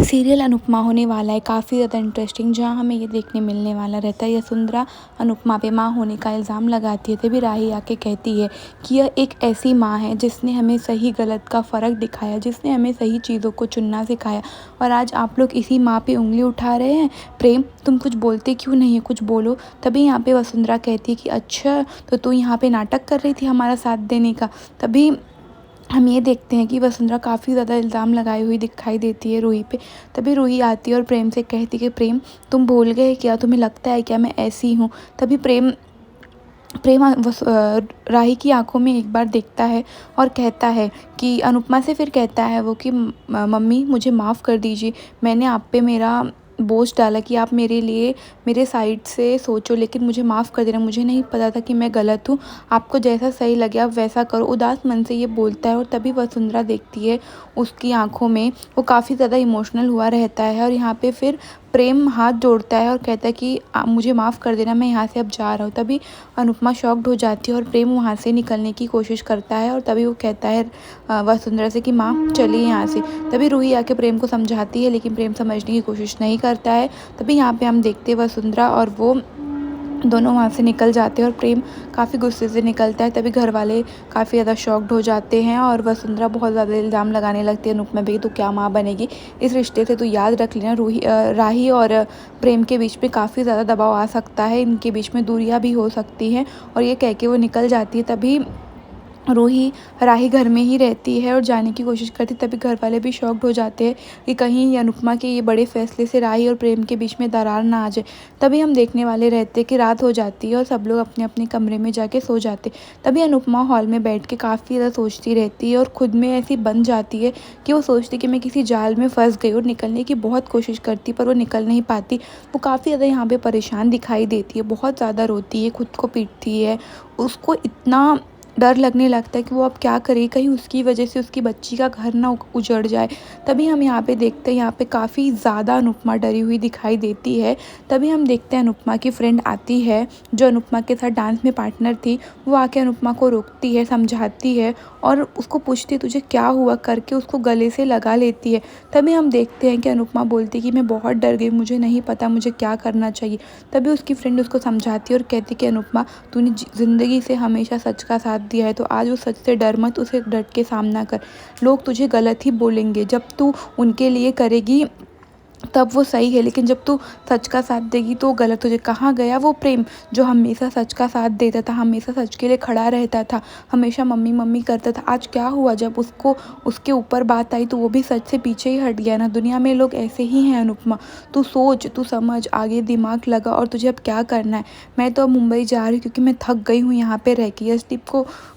Serial Anupama होने वाला है काफ़ी ज़्यादा इंटरेस्टिंग, जहाँ हमें ये देखने मिलने वाला रहता है यशोधरा अनुपमा पे माँ होने का इल्ज़ाम लगाती है। तभी राही आके कहती है कि यह एक ऐसी माँ है जिसने हमें सही गलत का फ़र्क दिखाया, जिसने हमें सही चीज़ों को चुनना सिखाया, और आज आप लोग इसी माँ पे उंगली उठा रहे हैं। प्रेम, तुम कुछ बोलते क्यों नहीं है, कुछ बोलो। तभी यहाँ पे वसुंधरा कहती है कि अच्छा, तो तू यहाँ पे नाटक कर रही थी हमारा साथ देने का। तभी हम ये देखते हैं कि वसुंधरा काफ़ी ज़्यादा इल्ज़ाम लगाई हुई दिखाई देती है रूही पे। तभी रूही आती है और प्रेम से कहती है कि प्रेम, तुम भूल गए क्या, तुम्हें लगता है क्या मैं ऐसी हूँ। तभी प्रेम प्रेम राही की आंखों में एक बार देखता है और कहता है कि अनुपमा से फिर कहता है वो कि मम्मी मुझे माफ़ कर दीजिए, मैंने आप पे मेरा बोझ डाला कि आप मेरे लिए मेरे साइड से सोचो, लेकिन मुझे माफ़ कर देना, मुझे नहीं पता था कि मैं गलत हूँ, आपको जैसा सही लगे आप वैसा करो। उदास मन से ये बोलता है और तभी वसुंधरा देखती है उसकी आंखों में, वो काफ़ी ज़्यादा इमोशनल हुआ रहता है। और यहाँ पे फिर प्रेम हाथ जोड़ता है और कहता है कि मुझे माफ़ कर देना, मैं यहाँ से अब जा रहा हूँ। तभी अनुपमा शॉक्ड हो जाती है और प्रेम वहाँ से निकलने की कोशिश करता है और तभी वो कहता है वसुंधरा से कि माँ चलिए यहाँ से। तभी रूही आके प्रेम को समझाती है, लेकिन प्रेम समझने की कोशिश नहीं करता है। तभी यहाँ पे हम देखते हैं वसुंधरा और वो दोनों वहाँ से निकल जाते हैं और प्रेम काफ़ी गुस्से से निकलता है। तभी घर वाले काफ़ी ज़्यादा शॉक्ड हो जाते हैं और वसुंधरा बहुत ज़्यादा इल्ज़ाम लगाने लगती है अनुपमा पे, तू क्या माँ बनेगी, इस रिश्ते से तू याद रख लेना राही और प्रेम के बीच में काफ़ी ज़्यादा दबाव आ सकता है, इनके बीच में दूरियाँ भी हो सकती हैं। और ये कह के वो निकल जाती है। तभी राही घर में ही रहती है और जाने की कोशिश करती है। तभी घर वाले भी शॉक्ड हो जाते हैं कि कहीं अनुपमा के ये बड़े फैसले से राही और प्रेम के बीच में दरार ना आ जाए। तभी हम देखने वाले रहते हैं कि रात हो जाती है और सब लोग अपने अपने कमरे में जाके सो जाते। तभी अनुपमा हॉल में बैठ के काफ़ी ज़्यादा सोचती रहती है और खुद में ऐसी बन जाती है कि वो सोचती कि मैं किसी जाल में फंस गई, और निकलने की बहुत कोशिश करती पर वो निकल नहीं पाती। वो काफ़ी ज़्यादा यहाँ पे परेशान दिखाई देती है, बहुत ज़्यादा रोती है, खुद को पीटती है। उसको इतना डर लगने लगता है कि वो अब क्या करे, कहीं उसकी वजह से उसकी बच्ची का घर ना उजड़ जाए। तभी हम यहाँ पे देखते हैं, यहाँ पे काफ़ी ज़्यादा अनुपमा डरी हुई दिखाई देती है। तभी हम देखते हैं अनुपमा की फ्रेंड आती है जो अनुपमा के साथ डांस में पार्टनर थी। वो आके अनुपमा को रोकती है, समझाती है और उसको पूछती है तुझे क्या हुआ करके उसको गले से लगा लेती है। तभी हम देखते हैं कि अनुपमा बोलती है कि मैं बहुत डर गई, मुझे नहीं पता मुझे क्या करना चाहिए। तभी उसकी फ्रेंड उसको समझाती है और कहती है कि अनुपमा, तूने ज़िंदगी से हमेशा सच का साथ दिया है, तो आज उस सच से डर मत, उसे डट के सामना कर। लोग तुझे गलत ही बोलेंगे, जब तू उनके लिए करेगी तब वो सही है, लेकिन जब तू सच का साथ देगी तो गलत तुझे। कहाँ गया वो प्रेम जो हमेशा सच का साथ देता था, हमेशा सच के लिए खड़ा रहता था, हमेशा मम्मी मम्मी करता था। आज क्या हुआ, जब उसको उसके ऊपर बात आई तो वो भी सच से पीछे ही हट गया ना। दुनिया में लोग ऐसे ही हैं अनुपमा, तू सोच, तू समझ, आगे दिमाग लगा और तुझे अब क्या करना है। मैं तो अब मुंबई जा रही हूँ क्योंकि मैं थक गई हूँ यहाँ पे रह के।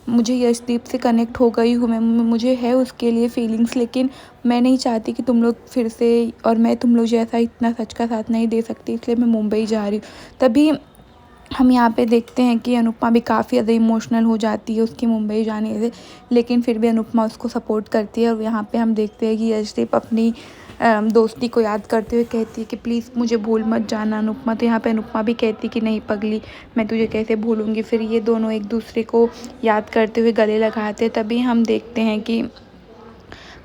मुझे यशदीप से कनेक्ट हो गई हूँ मैं, मुझे है उसके लिए फीलिंग्स, लेकिन मैं नहीं चाहती कि तुम लोग फिर से, और मैं तुम लोग जैसा इतना सच का साथ नहीं दे सकती, इसलिए मैं मुंबई जा रही हूँ। तभी हम यहाँ पे देखते हैं कि अनुपमा भी काफ़ी ज़्यादा इमोशनल हो जाती है उसकी मुंबई जाने से, लेकिन फिर भी अनुपमा उसको सपोर्ट करती है। और यहाँ पे हम देखते हैं कि यशदीप अपनी दोस्ती को याद करते हुए कहती है कि प्लीज़ मुझे भूल मत जाना अनुपमा। तो यहाँ पे अनुपमा भी कहती कि नहीं पगली, मैं तुझे कैसे भूलूंगी। फिर ये दोनों एक दूसरे को याद करते हुए गले लगाते। तभी हम देखते हैं कि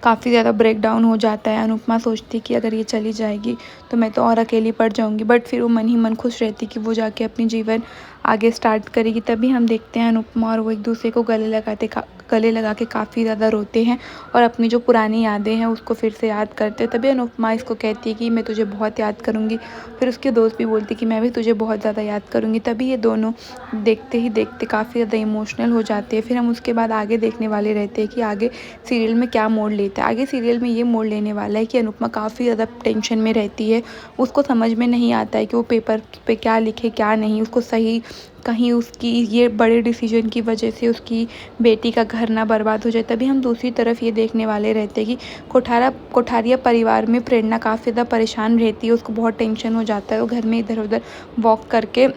काफ़ी ज़्यादा ब्रेक डाउन हो जाता है। अनुपमा सोचती कि अगर ये चली जाएगी तो मैं तो और अकेली पड़ जाऊंगी, बट फिर वो मन ही मन खुश रहती कि वो जाके अपनी जीवन आगे स्टार्ट करेगी। तभी हम देखते हैं अनुपमा और वो एक दूसरे को गले लगा के काफ़ी ज़्यादा रोते हैं और अपनी जो पुरानी यादें हैं उसको फिर से याद करते हैं। तभी अनुपमा इसको कहती है कि मैं तुझे बहुत याद करूँगी। फिर उसके दोस्त भी बोलती कि मैं भी तुझे बहुत ज़्यादा याद करूँगी। तभी ये दोनों देखते ही देखते काफ़ी ज़्यादा इमोशनल हो जाते हैं। फिर हम उसके बाद आगे देखने वाले रहते हैं कि आगे सीरियल में क्या मोड़ लेता है। आगे सीरियल में ये मोड़ लेने वाला है कि अनुपमा काफ़ी ज़्यादा टेंशन में रहती है, उसको समझ में नहीं आता है कि वो पेपर पे क्या लिखे क्या नहीं, उसको सही, कहीं उसकी ये बड़े डिसीजन की वजह से उसकी बेटी का घर ना बर्बाद हो जाए। तभी हम दूसरी तरफ ये देखने वाले रहते हैं कि कोठारिया परिवार में प्रेरणा काफ़ी ज़्यादा परेशान रहती है, उसको बहुत टेंशन हो जाता है। वो घर में इधर उधर वॉक करके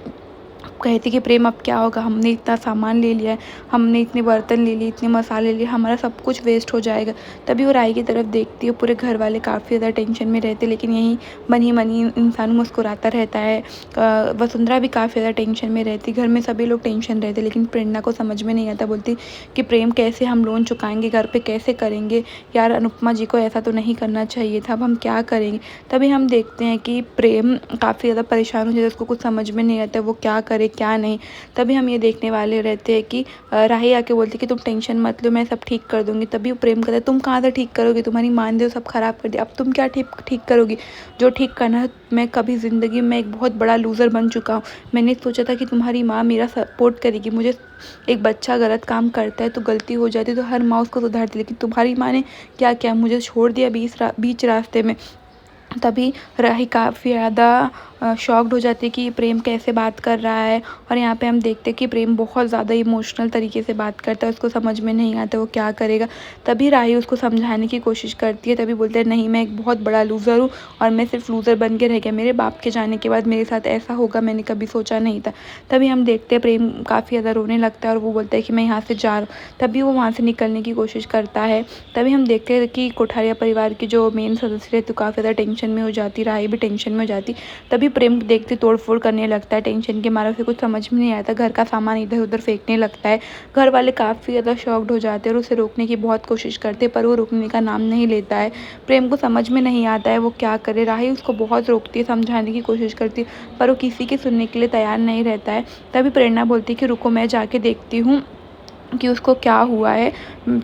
कहती कि प्रेम अब क्या होगा, हमने इतना सामान ले लिया है, हमने इतने बर्तन ले लिए, इतने मसाले ले लिए, हमारा सब कुछ वेस्ट हो जाएगा। तभी वो राही की तरफ देखती है, पूरे घर वाले काफ़ी ज़्यादा टेंशन में रहते, लेकिन यहीं मन ही मन ही इंसान मुस्कुराता रहता है। वसुंधरा भी काफ़ी ज़्यादा टेंशन में रहती, घर में सभी लोग टेंशन रहते, लेकिन प्रेरणा को समझ में नहीं आता। बोलती कि प्रेम कैसे हम लोन चुकाएंगे, घर पे कैसे करेंगे यार, अनुपमा जी को ऐसा तो नहीं करना चाहिए था, अब हम क्या करेंगे। तभी हम देखते हैं कि प्रेम काफ़ी ज़्यादा परेशान हो जाता है, उसको कुछ समझ में नहीं आता वो क्या करे क्या नहीं। तभी हम ये देखने वाले रहते हैं कि राही आके बोलती कि तुम टेंशन मत लो, मैं सब ठीक कर दूँगी। तभी वो प्रेम कहता है तुम कहाँ से ठीक करोगी, तुम्हारी माँ ने तो सब ख़राब कर दिया, अब तुम क्या ठीक करोगी। जो ठीक करना है, मैं कभी ज़िंदगी में एक बहुत बड़ा लूज़र बन चुका हूँ। मैंने सोचा था कि तुम्हारी माँ मेरा सपोर्ट करेगी, मुझे एक बच्चा गलत काम करता है तो गलती हो जाती है तो हर माँ उसको सुधारती, लेकिन तुम्हारी माँ ने क्या किया, मुझे छोड़ दिया बीच रास्ते में। तभी राही काफ़ी ज़्यादा शॉक्ड हो जाती है कि ये प्रेम कैसे बात कर रहा है। और यहाँ पे हम देखते हैं कि प्रेम बहुत ज़्यादा इमोशनल तरीके से बात करता है, उसको समझ में नहीं आता वो क्या करेगा। तभी राही उसको समझाने की कोशिश करती है, तभी बोलते हैं नहीं, मैं एक बहुत बड़ा लूज़र हूँ और मैं सिर्फ लूज़र बन के रह गया, मेरे बाप के जाने के बाद मेरे साथ ऐसा होगा मैंने कभी सोचा नहीं था। तभी हम देखते हैं प्रेम काफ़ी ज़्यादा रोने लगता है और वो बोलता है कि मैं यहाँ से जा रहा हूँ। तभी वो वहाँ से निकलने की कोशिश करता है। तभी हम देखते हैं कि कोठारिया परिवार की जो मेन सदस्य रहती है काफ़ी ज़्यादा टेंशन में हो जाती, राही भी टेंशन में हो जाती। तभी प्रेम देखते तोड़-फोड़ करने लगता है, टेंशन के मारे उसे कुछ समझ में नहीं आता, घर का सामान इधर-उधर फेंकने लगता है। घर वाले काफ़ी ज़्यादा शॉक्ड हो जाते हैं और उसे रोकने की बहुत कोशिश करते हैं, पर वो रुकने का नाम नहीं लेता है। प्रेम को समझ में नहीं आता है वो क्या करे, राही उसको बहुत रोकती है, समझाने की कोशिश करती है, पर वो किसी की सुनने के लिए तैयार नहीं रहता है। तभी प्रेरणा बोलती है कि रुको, मैं जाके देखती हूँ कि उसको क्या हुआ है,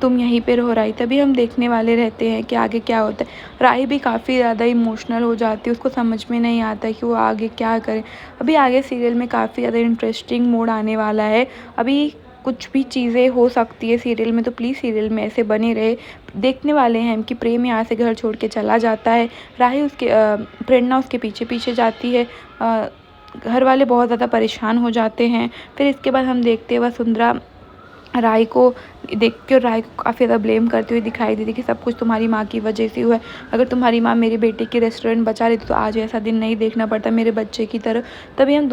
तुम यहीं पे रहो राही। तभी हम देखने वाले रहते हैं कि आगे क्या होता है। राही भी काफ़ी ज़्यादा इमोशनल हो जाती है, उसको समझ में नहीं आता है कि वो आगे क्या करे। अभी आगे सीरियल में काफ़ी ज़्यादा इंटरेस्टिंग मोड़ आने वाला है। अभी कुछ भी चीज़ें हो सकती है सीरियल में, तो प्लीज़ सीरियल में ऐसे बने रहे। देखने वाले हैं हम कि प्रेम यहाँ से घर छोड़ के चला जाता है, राही उसके प्रेरणा उसके पीछे जाती है। घर वाले बहुत ज़्यादा परेशान हो जाते हैं। फिर इसके बाद हम देखते हैं वसुंधरा राही को देख के और राही को काफ़ी ज़्यादा ब्लेम करती हुई दिखाई देती कि सब कुछ तुम्हारी माँ की वजह से हुआ है। अगर तुम्हारी माँ मेरे बेटे की रेस्टोरेंट बचा लेती तो आज ऐसा दिन नहीं देखना पड़ता मेरे बच्चे की तरह। तभी हम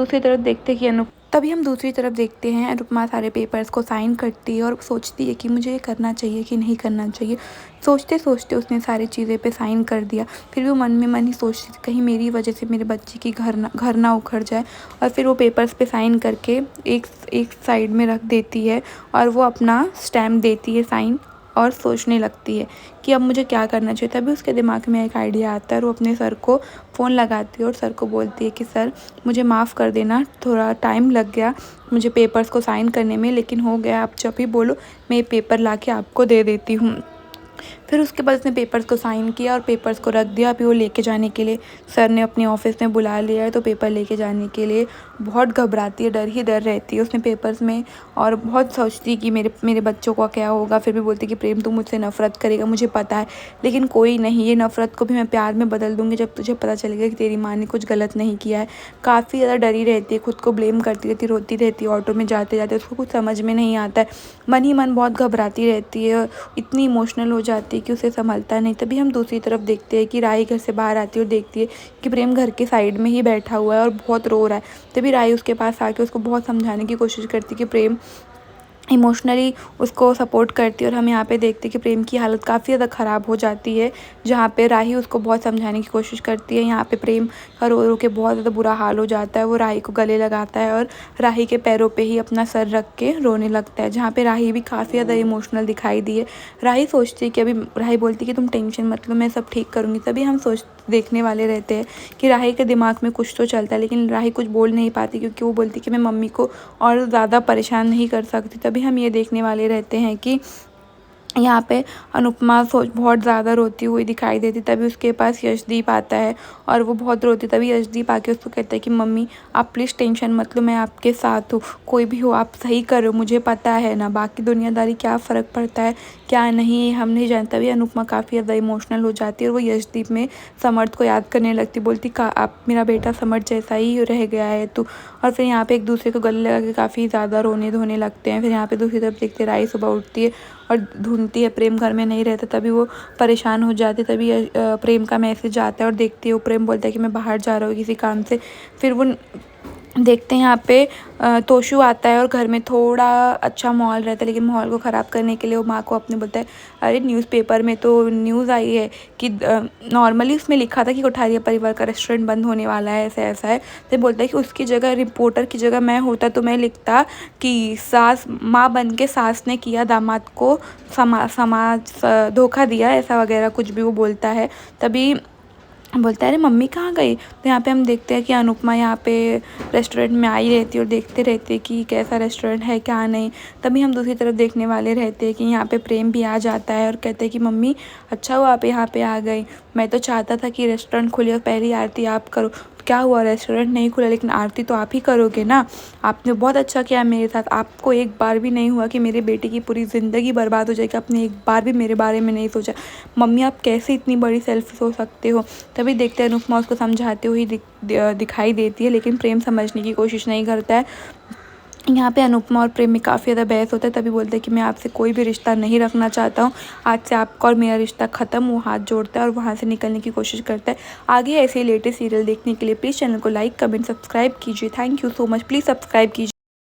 दूसरी तरफ देखते हैं अनुपमा सारे पेपर्स को साइन करती है और सोचती है कि मुझे ये करना चाहिए कि नहीं करना चाहिए। सोचते सोचते उसने सारी चीज़ें पे साइन कर दिया। फिर भी वो मन में मन ही सोचती थी कहीं मेरी वजह से मेरे बच्चे की घर ना उखड़ जाए। और फिर वो पेपर्स पे साइन करके एक साइड में रख देती है और वो अपना स्टैम्प देती है साइन और सोचने लगती है कि अब मुझे क्या करना चाहिए। तभी उसके दिमाग में एक आइडिया आता है और वो अपने सर को फ़ोन लगाती है और सर को बोलती है कि सर मुझे माफ़ कर देना, थोड़ा टाइम लग गया मुझे पेपर्स को साइन करने में, लेकिन हो गया, आप जब भी बोलो मैं ये पेपर ला के आपको दे देती हूँ। फिर उसके बाद उसने पेपर्स को साइन किया और पेपर्स को रख दिया। अभी वो लेके जाने के लिए सर ने अपने ऑफिस में बुला लिया है, तो पेपर लेके जाने के लिए बहुत घबराती है, डर ही डर रहती है उसमें पेपर्स में और बहुत सोचती है कि मेरे बच्चों का क्या होगा। फिर भी बोलती कि प्रेम तू मुझसे नफ़रत करेगा मुझे पता है, लेकिन कोई नहीं, ये नफ़रत को भी मैं प्यार में बदल दूँगी जब तुझे पता चलेगा कि तेरी माँ ने कुछ गलत नहीं किया है। काफ़ी ज़्यादा डरी रहती है, खुद को ब्लेम करती रहती, रोती रहती है ऑटो में जाते जाते, उसको कुछ समझ में नहीं आता है, मन ही मन बहुत घबराती रहती है, इतनी इमोशनल हो जाती है कि उसे संभलता नहीं। तभी हम दूसरी तरफ देखते हैं कि राही घर से बाहर आती है और देखती है कि प्रेम घर के साइड में ही बैठा हुआ है और बहुत रो रहा है। तभी राही उसके पास आके उसको बहुत समझाने की कोशिश करती है कि प्रेम इमोशनली उसको सपोर्ट करती है। और हम यहाँ पे देखते हैं कि प्रेम की हालत काफ़ी ज़्यादा ख़राब हो जाती है, जहाँ पे राही उसको बहुत समझाने की कोशिश करती है। यहाँ पे प्रेम का रो रो के बहुत ज़्यादा बुरा हाल हो जाता है, वो राही को गले लगाता है और राही के पैरों पे ही अपना सर रख के रोने लगता है, जहाँ पे राही भी काफ़ी ज़्यादा इमोशनल दिखाई दी है। राही सोचती है कि अभी राही बोलती है कि तुम टेंशन मत लो, मैं सब ठीक करूँगी। तभी हम देखने वाले रहते हैं कि राही के दिमाग में कुछ तो चलता है, लेकिन राही कुछ बोल नहीं पाती क्योंकि वो बोलती कि मैं मम्मी को और ज़्यादा परेशान नहीं कर सकती। तभी हम ये देखने वाले रहते हैं कि यहाँ पे अनुपमा बहुत ज़्यादा रोती हुई दिखाई देती। तभी उसके पास यशदीप आता है और वो बहुत रोती। तभी यशदीप आके उसको कहता है कि मम्मी आप प्लीज़ टेंशन मत लो, मैं आपके साथ हूँ, कोई भी हो आप सही करो, मुझे पता है ना बाकी दुनियादारी क्या फ़र्क पड़ता है क्या नहीं हम नहीं जानते। तभी अनुपमा काफ़ी ज़्यादा इमोशनल हो जाती है और वो यशदीप में समर्थ को याद करने लगती, बोलती का आप मेरा बेटा समर्थ जैसा ही रह गया है तू। और फिर यहाँ पे एक दूसरे को गले लगा के काफ़ी ज़्यादा रोने धोने लगते हैं। फिर यहाँ पे दूसरी तरफ देखते राही सुबह उठती है और ढूंढती है प्रेम घर में नहीं रहता। तभी वो परेशान हो जाती है। तभी प्रेम का मैसेज आता है और देखती है वो प्रेम बोलता है कि मैं बाहर जा रहा हूँ किसी काम से। फिर वो देखते हैं यहाँ पे तोशु आता है और घर में थोड़ा अच्छा माहौल रहता है, लेकिन माहौल को ख़राब करने के लिए वो माँ को अपने बोलता है, अरे न्यूज़पेपर में तो न्यूज़ आई है कि नॉर्मली उसमें लिखा था कि कोठारिया परिवार का रेस्टोरेंट बंद होने वाला है, ऐसा है। तो बोलता है कि उसकी जगह, रिपोर्टर की जगह मैं होता तो मैं लिखता कि सास माँ बन के सास ने किया दामाद को समाज धोखा दिया, ऐसा वगैरह कुछ भी वो बोलता है। तभी बोलता है, अरे मम्मी कहाँ गई। तो यहाँ पे हम देखते हैं कि अनुपमा यहाँ पे रेस्टोरेंट में आई रहती है और देखते रहते हैं कि कैसा रेस्टोरेंट है क्या नहीं। तभी हम दूसरी तरफ देखने वाले रहते हैं कि यहाँ पे प्रेम भी आ जाता है और कहते हैं कि मम्मी अच्छा हुआ आप यहाँ पे आ गई, मैं तो चाहता था कि रेस्टोरेंट खुले और पहली आरती आप करो। क्या हुआ, रेस्टोरेंट नहीं खुला लेकिन आरती तो आप ही करोगे ना, आपने बहुत अच्छा किया मेरे साथ। आपको एक बार भी नहीं हुआ कि मेरे बेटे की पूरी ज़िंदगी बर्बाद हो जाएगी, आपने एक बार भी मेरे बारे में नहीं सोचा। मम्मी आप कैसे इतनी बड़ी सेल्फिश हो सकते हो। तभी देखते हैं अनुपमा उसको समझाते हुए दिखाई देती है, लेकिन प्रेम समझने की कोशिश नहीं करता है। यहाँ पे अनुपमा और प्रेम में काफ़ी ज़्यादा बहस होता है। तभी बोलते हैं कि मैं आपसे कोई भी रिश्ता नहीं रखना चाहता हूँ, आज से आपका और मेरा रिश्ता ख़त्म। वो हाथ जोड़ता है और वहाँ से निकलने की कोशिश करता है। आगे ऐसे ही लेटेस्ट सीरियल देखने के लिए प्लीज़ चैनल को लाइक कमेंट सब्सक्राइब कीजिए। Thank you so much, please subscribe कीजिए।